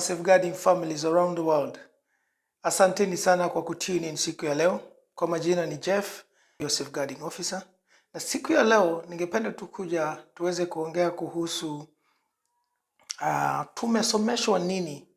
safeguarding families around the world. Asanteni sana kwa kutune in siku ya leo. Kwa majina ni Jeff, your safeguarding officer. Na siku ya leo ningependa tuweze kuongea kuhusu tumesomeshwa nini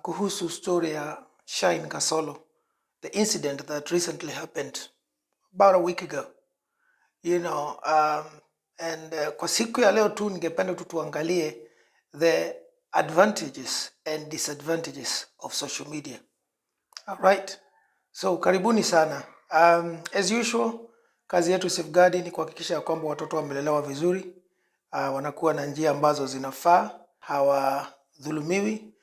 kuhusu story ya Shine Casolo, the incident that recently happened about a week ago. Kwa siku ya leo tu ningependa tuangalie the advantages and disadvantages of social media. All right. So karibuni sana. As usual, kazi yetu safeguarding ni kuhakikisha kwamba watoto wamelelewa vizuri, wanakuwa na njia ambazo zinafaa, hawadhulumiwi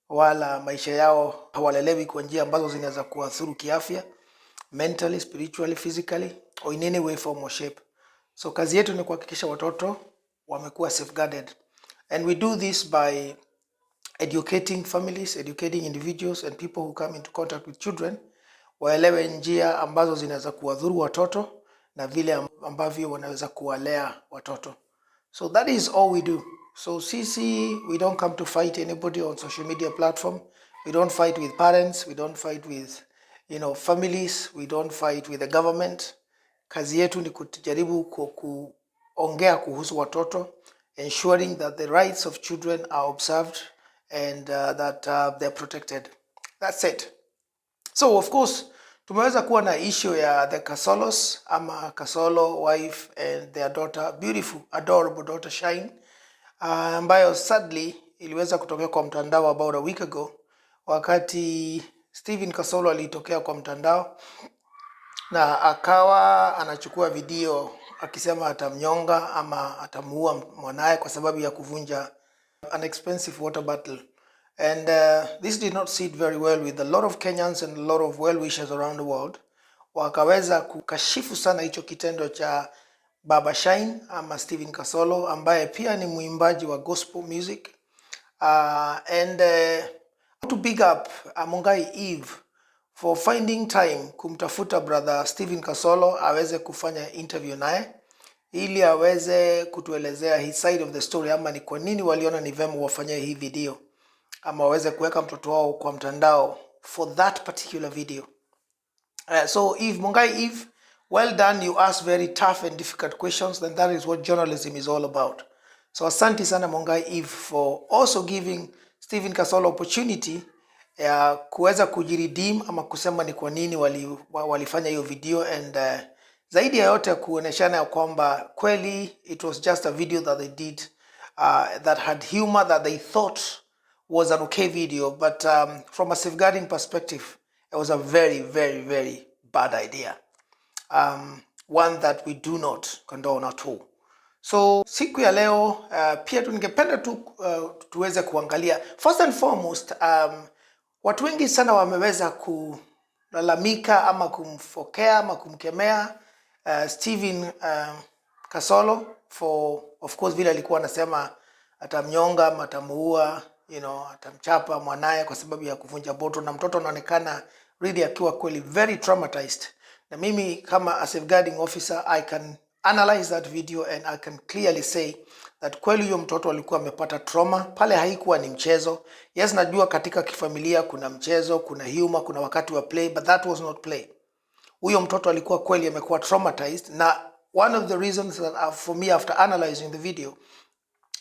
wala maisha yao hawalelewi kwa njia ambazo zinaweza kuathiri kiafya, mentally, spiritually, physically or in any way, form or shape. So kazi yetu ni kuhakikisha watoto wamekuwa safeguarded, and we do this by educating families, educating individuals and people who come into contact with children, waelewe njia ambazo zinaweza kuwadhuru watoto na vile ambavyo wanaweza kuwalea watoto. So that is all we do. So sisi, we don't come to fight anybody on social media platform. We don't fight with parents, we don't fight with families, we don't fight with the government. Kazi yetu ni kujaribu kuongea kuhusu watoto, ensuring that the rights of children are observed and that they're protected. That's it. So of course, tumeweza kuwa na issue ya the Casolos, ama Casolo wife and their daughter, beautiful, adorable daughter Shine, ambayo sadly iliweza kutokea kwa mtandao about a week ago, wakati Stephen Casolo alitokea kwa mtandao na akawa anachukua video akisema atamnyonga ama atamuua mwanae kwa sababu ya kuvunja an expensive water bottle. And this did not sit very well with a lot of Kenyans and a lot of well-wishers around the world. Wakaweza kukashifu sana hicho kitendo cha Baba Shine ama Stephen Casolo, ambaye pia ni muimbaji wa gospel music. And to big up Mungai Eve for finding time kumtafuta brother Stephen Casolo aweze kufanya interview naye, ili aweze kutuelezea his side of the story, ama ni kwa nini waliona ni vema wafanye hii video, ama waweze kuweka mtoto wao kwa mtandao for that particular video. So Eve, Mungai Eve, well done. You asked very tough and difficult questions, and that is what journalism is all about. So asante sana Mungai Eve for also giving Stephen Casolo opportunity ya kuweza kujiredeem ama kusema ni kwa nini walifanya hiyo video, and zaidi ya yote kuoneshana ya kwamba kweli it was just a video that they did that had humor, that they thought was an okay video, but from a safeguarding perspective, it was a very, very, very bad idea. One that we do not condone at all. So siku ya leo pia tungependa tuweze kuangalia first and foremost, watu wengi sana wameweza kulalamika ama kumfokea ama kumkemea Stephen Casolo for, of course, vile alikuwa anasema atamnyonga ama atamuua, atamchapa mwanae kwa sababu ya kuvunja bottle, na mtoto anaonekana really akiwa kweli very traumatized. Na mimi kama a safeguarding officer, I can analyze that video and I can clearly say that kweli huyo mtoto alikuwa amepata trauma. Pale haikuwa ni mchezo. Yes, najua katika kifamilia kuna mchezo, kuna humor, kuna wakati wa play, but that was not play. Huyo mtoto alikuwa kweli amekuwa traumatized, na one of the reasons that for me after analyzing the video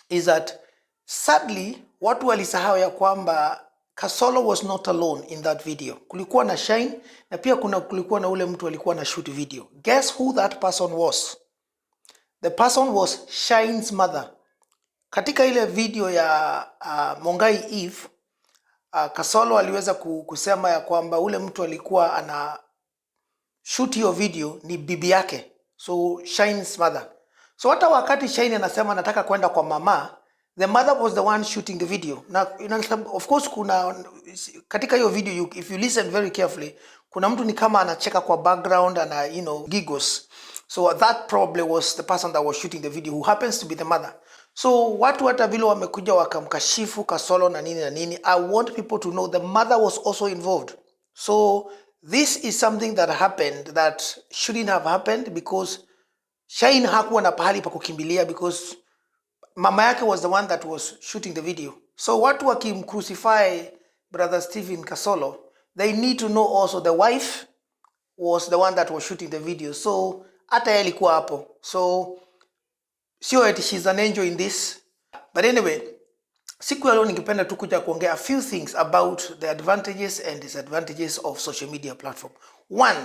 is that sadly watu walisahau ya kwamba Casolo was not alone in that video. Kulikuwa na Shine na pia kulikuwa na ule mtu alikuwa na shoot video. Guess who that person was? The person was Shine's mother. Katika ile video ya Mungai Eve, Casolo aliweza kusema ya kwamba ule mtu alikuwa ana shoot hiyo video ni bibi yake, so Shine's mother. So hata wakati Shine anasema anataka kwenda kwa mama, the mother was the one shooting the video. Now, of course, katika hiyo video, if you listen very carefully, kuna mtu ni kama anacheka kwa background and giggles. So that probably was the person that was shooting the video, who happens to be the mother. So watu hata vile wamekuja wakamkashifu Casolo na nini, I want people to know the mother was also involved. So this is something that happened that shouldn't have happened, because Shine hakuwa na pahali pa kukimbilia, because mama yake was the one that was shooting the video. So watu wakimcrucify Brother Stephen Casolo, they need to know also the wife was the one that was shooting the video. So hata yeye alikuwa hapo. So sio eti she's an angel in this. But anyway, siku ya leo ningependa tu kuja kuongea a few things about the advantages and disadvantages of social media platform. One,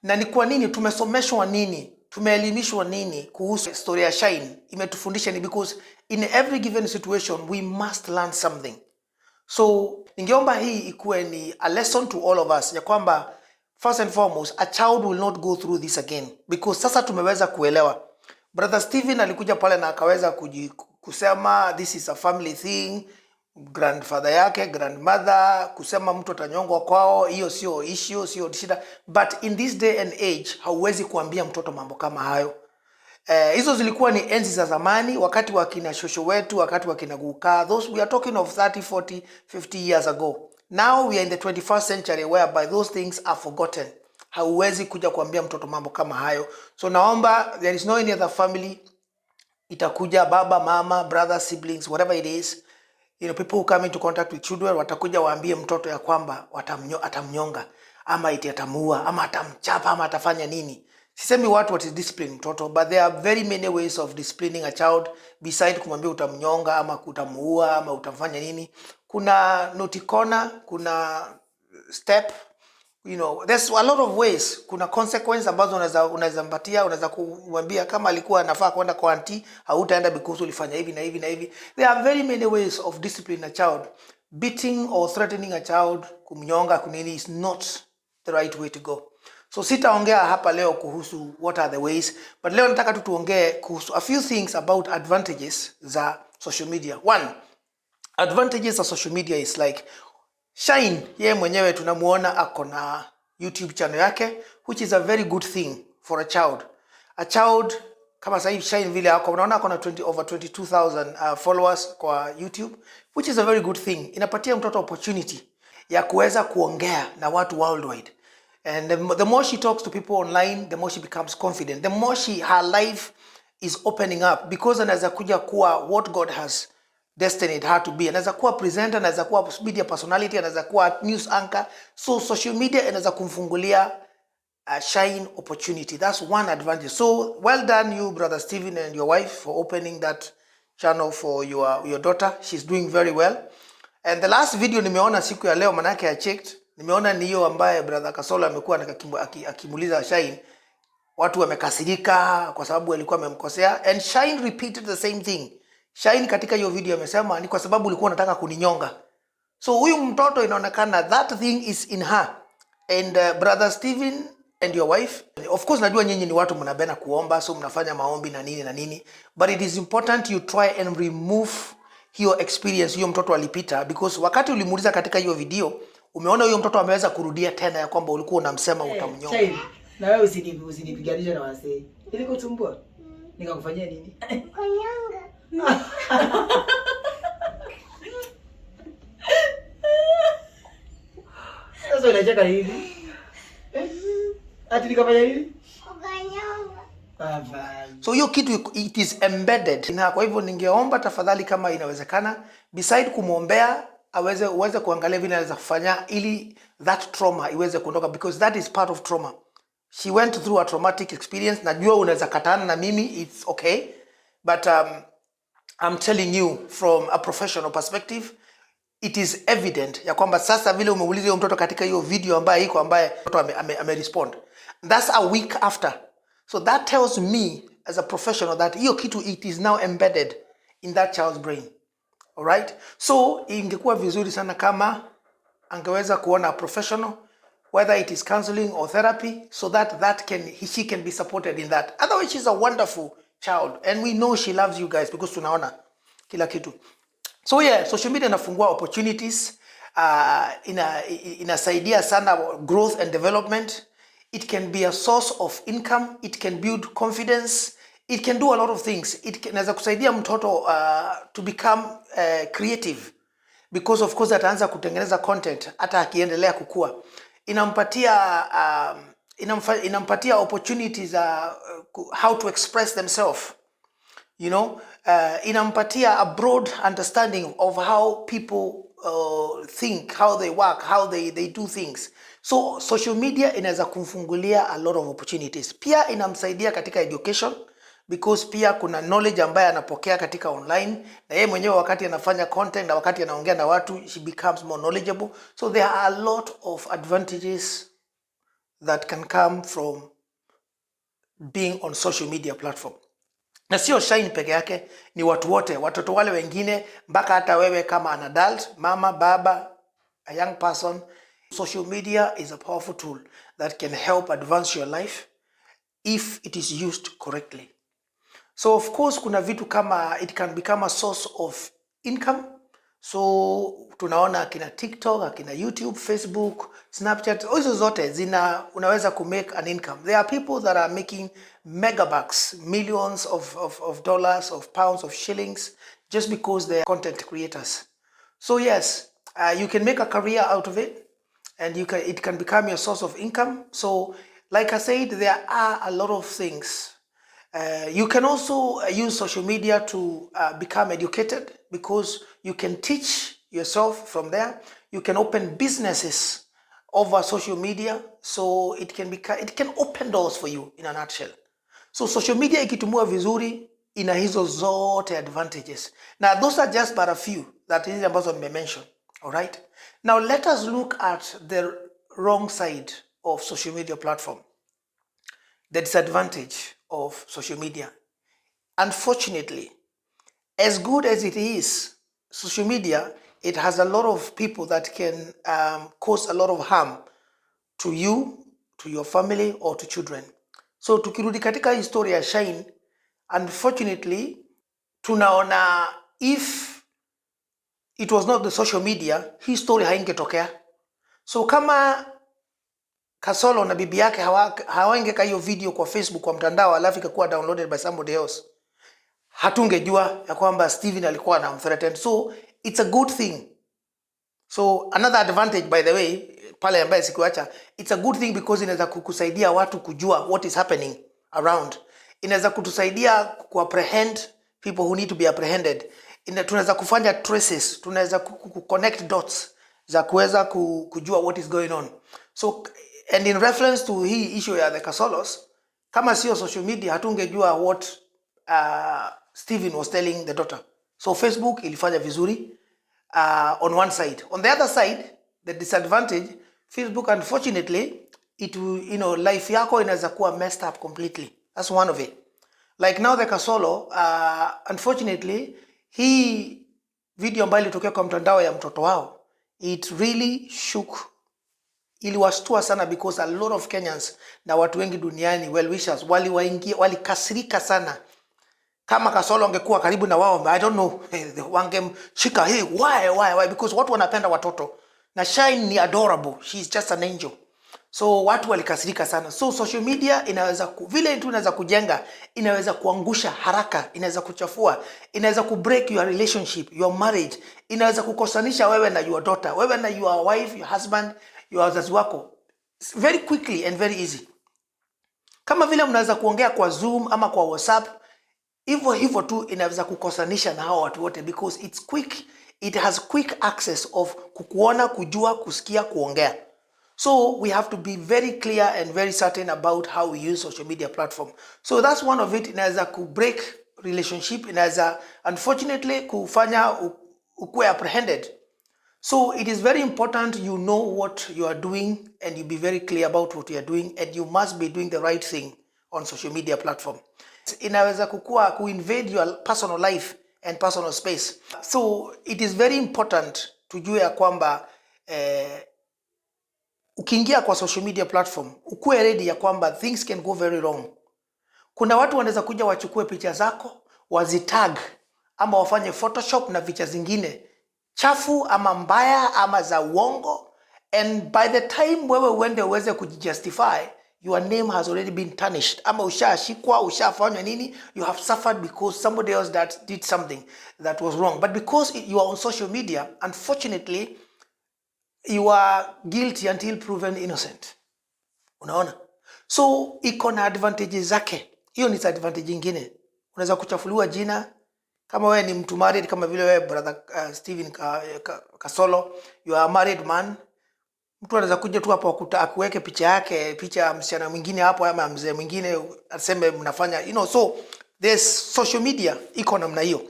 na ni kwa nini tumesomeshwa nini? Tumeelimishwa nini kuhusu story ya Shine? Imetufundisha ni because in every given situation we must learn something. So ningeomba hii ikuwe ni a lesson to all of us ya kwamba first and foremost a child will not go through this again because sasa tumeweza kuelewa. Brother Stephen alikuja pale na akaweza kusema this is a family thing, grandfather yake, grandmother, kusema mtu atanyongwa kwao, hiyo sio issue, sio shida. But in this day and age hauwezi kuambia mtoto mambo kama hayo. Hizo zilikuwa ni enzi za zamani, wakati wa kina shosho wetu, wakati wa kina guka. Those we are talking of 30, 40, 50 years ago. Now we are in the 21st century whereby those things are forgotten. Hauwezi kuja kuambia mtoto mambo kama hayo. So naomba, there is no any other family, itakuja baba, mama, brother, siblings, whatever it is, you know, people who come into contact with children, watakuja waambie mtoto ya kwamba atamnyonga, ama iti atamuua, ama atamchapa, ama atafanya nini. Sisemi what is discipline mtoto, but there are very many ways of disciplining a child beside kumwambia utamnyonga, ama utamuua, ama utafanya nini. Kuna notikona, kuna step, you know, there's a lot of ways. Kuna consequence ambazo unaweza mpatia, unaweza kumwambia kama alikuwa anafaa kwenda kwa auntie, hautaenda because ulifanya hivi na hivi na hivi. There are very many ways of disciplining a child. Beating or threatening a child, kumnyonga kunini, is not the right way to go. So sitaongea hapa leo kuhusu what are the ways, but leo nataka tu tuongee kuhusu a few things about advantages za social media. One, advantages of social media is like Shine, ye mwenyewe tunamuona ako na YouTube channel yake, which is a very good thing for a child. A child, kama sahii Shine vile ako, unaona ako na over 22,000 followers kwa YouTube, which is a very good thing. Inapatia mtoto opportunity ya kuweza kuongea na watu worldwide. And the more she talks to people online, the more she becomes confident. The more her life is opening up, because anaweza kuja kuwa what God has destined her to be. Anaweza kuwa presenter, anaweza kuwa media personality, anaweza kuwa news anchor. So social media inaweza kumfungulia Shine opportunity. That's one advantage. So well done you, Brother Stephen, and your wife for opening that channel for your daughter. She's doing very well. And the last video nimeona siku ya leo, manake I checked, nimeona ni hiyo ambaye Brother Casolo amekuwa akimuliza Shine. Watu wamekasirika kwa sababu alikuwa amemkosea, and Shine repeated the same thing. Shine katika hiyo video amesema ni kwa sababu ulikuwa unataka kuninyonga. So huyu mtoto inaonekana that thing is in her. And Brother Stephen and your wife, of course najua nyinyi ni watu mnapenda kuomba, so mnafanya maombi na nini, but it is important you try and remove hiyo experience hiyo mtoto alipita, because wakati ulimuuliza katika hiyo video umeona huyo mtoto ameweza kurudia tena ya kwamba ulikuwa unamsema utamnyonga. Shine, na wewe usinipiganisha na wasee. Nilikutumbua. Nikakufanyia nini? Kanyanga. Sasa unacheka hivi? Ati nikafanya nini? Kanyanga. Baba. So hiyo kitu it is embedded. Na kwa hivyo ningeomba tafadhali kama inawezekana, beside kumwombea uweze kuangalia vile anaweza kufanya ili that trauma iweze kuondoka, because that is part of trauma. She went through a traumatic experience. Najua unaweza katana na mimi, it's okay. But I'm telling you from a professional perspective, it is evident ya kwamba sasa vile umeuliza huyo mtoto katika hiyo video ambaye mtoto ame-respond. That's a week after. So that tells me as a professional that hiyo kitu it is now embedded in that child's brain. Alright? So ingekuwa vizuri sana kama angeweza kuona a professional, whether it is counseling or therapy, so that she can be supported in that. Otherwise, she's a wonderful child, and we know she loves you guys because tunaona kila kitu. So yeah, social media inafungua opportunities, inasaidia sana growth and development. It can be a source of income, it can build confidence, it can do a lot of things. Inaweza kusaidia mtoto to become creative, because of course ataanza kutengeneza content hata akiendelea kukua. Inampatia opportunities how to express themselves, you know, inampatia a broad understanding of how people think, how they work, how they do things. So social media inaweza kumfungulia a lot of opportunities. Pia inamsaidia katika education, because pia kuna knowledge ambaye anapokea katika online, na yeye mwenyewe wakati anafanya content na wakati anaongea na watu, she becomes more knowledgeable. So there are a lot of advantages that can come from being on social media platform. Na sio Shine peke yake, ni watu wote, watoto wale wengine, mpaka hata wewe kama an adult, mama, baba, a young person. Social media is a powerful tool that can help advance your life if it is used correctly. So of course kuna vitu kama it can become a source of income. So tunaona akina TikTok, akina YouTube, Facebook, Snapchat, hizo zote unaweza make an income. There are people that are making megabucks, millions of dollars, of pounds, of shillings, just because they are content creators. So yes, you can make a career out of it, and it can become your source of income. So like I said, there are a lot of things. You can also use social media to become educated, because you can teach yourself from there. You can open businesses over social media, so it can open doors for you in a nutshell. So social media ikitumiwa vizuri ina hizo zote advantages. Now those are just but a few that hizi ambazo nimemention. All right. Now let us look at the wrong side of social media platform. The disadvantage of social media. Unfortunately, as good as it is, social media, it has a lot of people that can cause a lot of harm to you, to your family, or to children. So tukirudi katika historia ya Shine, unfortunately, tunaona if it was not the social media, hii story haingetokea. So kama Casolo na bibi yake hawangeka hiyo video kwa Facebook, kwa mtandao, alafu ikakuwa downloaded by somebody else, hatungejua ya kwamba Steven alikuwa anamthreaten. So it's a good thing. So another advantage, by the way, pale ambaye sikuacha, it's a good thing because inaweza kukusaidia watu kujua what is happening around. Inaweza kutusaidia kuapprehend people who need to be apprehended. Tunaweza kufanya traces, tunaweza connect dots za kuweza kujua what is going on. So and in reference to hii issue ya the Casolos, kama sio social media hatungejua what Steven was telling the daughter. So Facebook ilifanya vizuri on one side. On the other side, the disadvantage, Facebook, unfortunately, it will, life yako inaweza kuwa messed up completely. That's one of it. Like now the Casolo, unfortunately, hii video ambayo ilitokea kwa mtandao ya mtoto wao, it really shook, iliwashtua sana, because a lot of Kenyans na watu wengi duniani, well wishers, walikasirika sana. Kama Casolo angekuwa karibu na wao, I don't know, wangemshika, hey, why? Because watu wanapenda watoto. Na Shine ni adorable, she's just an angel. So watu walikasirika sana. So social media inaweza vile tu inaweza kujenga, inaweza kuangusha haraka, inaweza kuchafua, inaweza kubreak your relationship, your marriage, inaweza kukosanisha wewe na your daughter, wewe na your wife, your husband, your wazazi wako, very quickly and very easy. Kama vile mnaweza kuongea kwa Zoom ama kwa WhatsApp, hivyo tu inaweza kukosanisha na hao watu wote, because it's quick, it has quick access of kukuona, kujua, kusikia, kuongea. So we have to be very clear and very certain about how we use social media platform. So that's one of it. Inaweza kubreak relationship, inaweza unfortunately kufanya ukue apprehended. So it is very important you know what you are doing, and you be very clear about what you are doing, and you must be doing the right thing on social media platform. Inaweza kuinvade your personal life and personal space. So it is very important tujue ya kwamba ukiingia kwa social media platform, ukue ready ya kwamba things can go very wrong. Kuna watu wanaweza kuja wachukue picha zako, wazitag, ama wafanye Photoshop na picha zingine chafu ama mbaya ama za uongo, and by the time wewe uende uweze kujustify, your name has already been tarnished. Ama ushashikwa, ushafanywa nini, you have suffered because somebody else that did something that was wrong. But because you are on social media, unfortunately, you are guilty until proven innocent. Unaona? So iko na advantages zake. Hiyo ni advantage nyingine. Unaweza kuchafuliwa jina, Kama wewe ni mtu married, kama vile wewe brother Steven Kasolo, you are a married man, mtu anaweza kuja tu hapo akuweke picha yake, picha ya msichana mwingine hapo ama mzee mwingine, aseme mnafanya, so there's social media iko namna hiyo.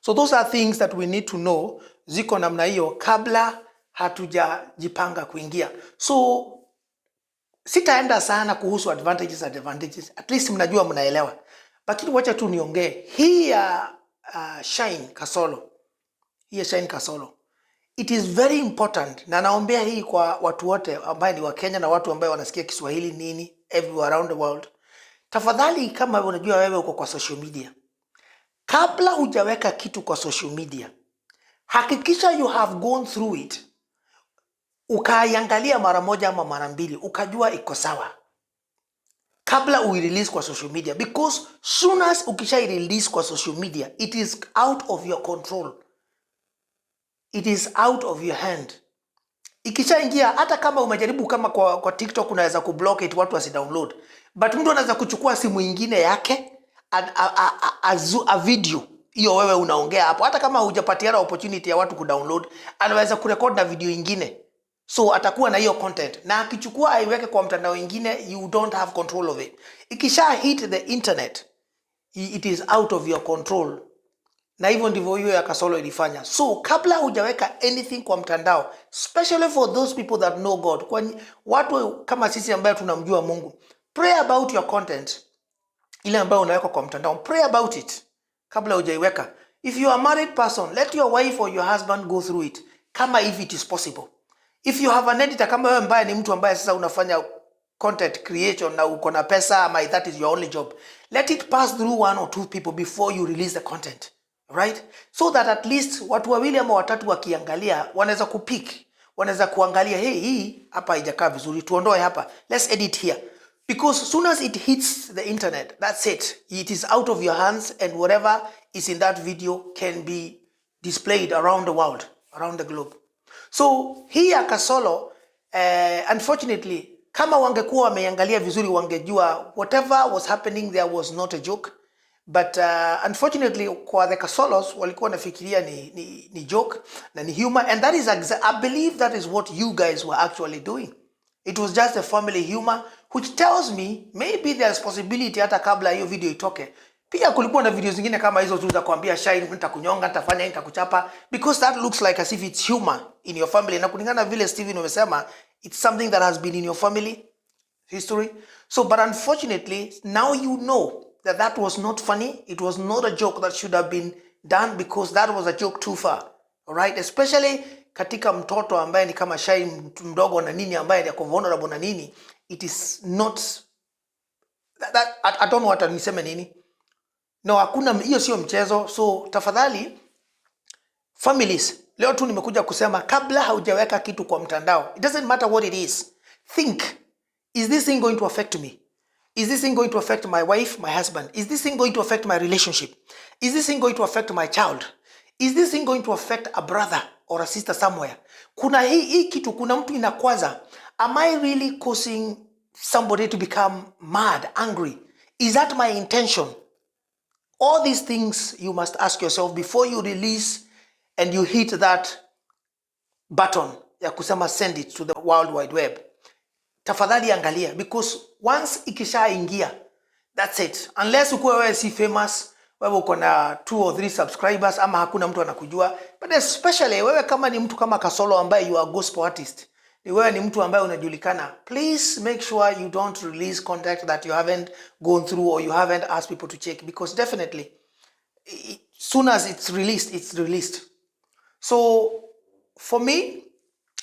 So those are things that we need to know, ziko namna hiyo kabla hatujajipanga kuingia. So sitaenda sana kuhusu advantages and advantages, at least mnajua, mnaelewa. Lakini wacha tu niongee hii ya Shine Casolo. Hii ya Shine Casolo, it is very important, na naombea hii kwa watu wote ambao ni wa Kenya na watu ambao wanasikia Kiswahili nini everywhere around the world. Tafadhali, kama unajua wewe uko kwa social media, kabla hujaweka kitu kwa social media, hakikisha you have gone through it, ukaiangalia mara moja ama mara mbili, ukajua iko sawa kabla uirelease kwa social media, because soon as ukisha release kwa social media, it is out of your control, it is out of your hand. Ikisha ingia, hata kama umejaribu, kama kwa TikTok unaweza kublock it watu wasidownload, but mtu anaweza kuchukua simu nyingine yake a video hiyo wewe unaongea hapo, hata kama hujapatiana opportunity ya watu kudownload, anaweza kurecord na video nyingine, so atakuwa na hiyo content, na akichukua aiweke kwa mtandao mwingine, you don't have control of it. Ikisha hit the internet, it is out of your control. Na hivyo ndivyo hiyo ya Casolo ilifanya. So kabla hujaweka anything kwa mtandao, especially for those people that know God, kwa watu kama sisi ambao tunamjua Mungu, pray about your content ile ambayo unaweka kwa mtandao. Pray about it kabla hujaiweka. If you are a married person, let your wife or your husband go through it, kama if it is possible. If you have an editor, kama wewe ambaye ni mtu ambaye sasa unafanya content creation na uko na pesa, ama that is your only job, let it pass through 1 or 2 people before you release the content, right? So that at least watu wawili ama watatu wakiangalia, wanaweza kupick, wanaweza kuangalia, hey, hii hapa haijakaa vizuri, tuondoe hapa, let's edit here. Because soon as it hits the internet, that's it. It is out of your hands, and whatever is in that video can be displayed around the world, around the globe. So hii ya Casolo, unfortunately, kama wangekuwa wameangalia vizuri, wangejua whatever was happening there was not a joke. But unfortunately, kwa the Casolos walikuwa nafikiria ni joke na ni humor, and that is I believe that is what you guys were actually doing. It was just a family humor, which tells me maybe there's possibility hata kabla hiyo video itoke, pia kulikuwa na video zingine kama hizo tu za kuambia Shine, nitakunyonga, nitafanya, nitakuchapa, because that looks like as if it's humor in your family. Na kulingana vile Steven umesema, it's something that has been in your family history. So, but unfortunately, now you know that that was not funny. It was not a joke that should have been done, because that was a joke too far. All right? Especially katika mtoto ambaye ni kama Shine, mdogo na Nini ambaye ni vulnerable na Nini, it is not that I don't know what niseme nini. No, hakuna, hiyo sio mchezo. So tafadhali families, leo tu nimekuja kusema kabla haujaweka kitu kwa mtandao, it doesn't matter what it is, think, is this thing going to affect me? Is this thing going to affect my wife, my husband? Is this thing going to affect my relationship? Is this thing going to affect my child? Is this thing going to affect a brother or a sister somewhere? Kuna hii kitu, kuna mtu inakwaza. Am I really causing somebody to become mad, angry? Is that my intention? All these things you must ask yourself before you release and you hit that button ya kusema send it to the World Wide Web. Tafadhali angalia, because once ikisha ingia, that's it. Unless ukuwe wewe si famous, wewe uko na 2 or 3 subscribers, ama hakuna mtu anakujua. But especially wewe kama ni mtu kama Casolo ambaye you are gospel artist, ni wewe ni mtu ambaye unajulikana, please make sure you don't release content that you haven't gone through or you haven't asked people to check, because definitely soon as it's released. So for me,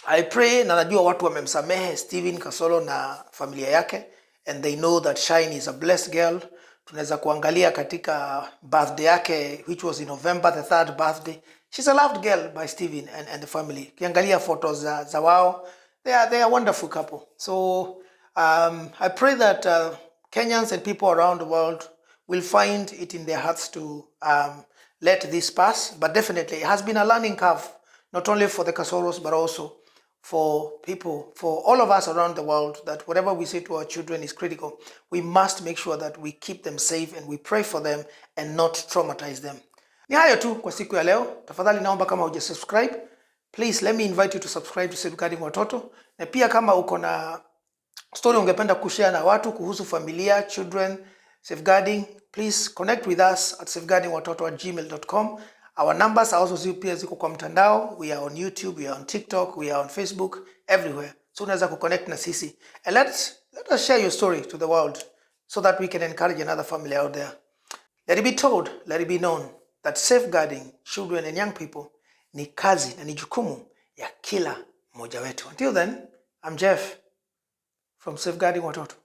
I pray, na najua watu wamemsamehe Steven Casolo na familia yake, and they know that Shine is a blessed girl. Tunaweza kuangalia katika birthday yake, which was in November, the 3rd birthday. She's a loved girl by Steven and the family. Kiangalia photos za wao, they are a wonderful couple. So I pray that Kenyans and people around the world will find it in their hearts to let this pass. But definitely it has been a learning curve, not only for the Casolos, but also for people, for all of us around the world, that whatever we say to our children is critical. We must make sure that we keep them safe and we pray for them and not traumatize them. Ni hayo tu kwa siku ya leo. Tafadhali naomba kama hujasubscribe, please let me invite you to subscribe to Safeguarding Watoto. Na pia kama uko na story ungependa kushare na watu kuhusu familia, children, safeguarding, please connect with us at safeguardingwatoto@gmail.com. Our numbers are also pia ziko kwa mtandao. We are on YouTube, we are on TikTok, we are on Facebook, everywhere. So unaweza kuconnect na sisi. And let us share your story to the world so that we can encourage another family out there. Let it be told, let it be known that safeguarding children and young people ni kazi na ni jukumu ya kila mmoja wetu. Until then, I'm Jeff from Safeguarding Watoto.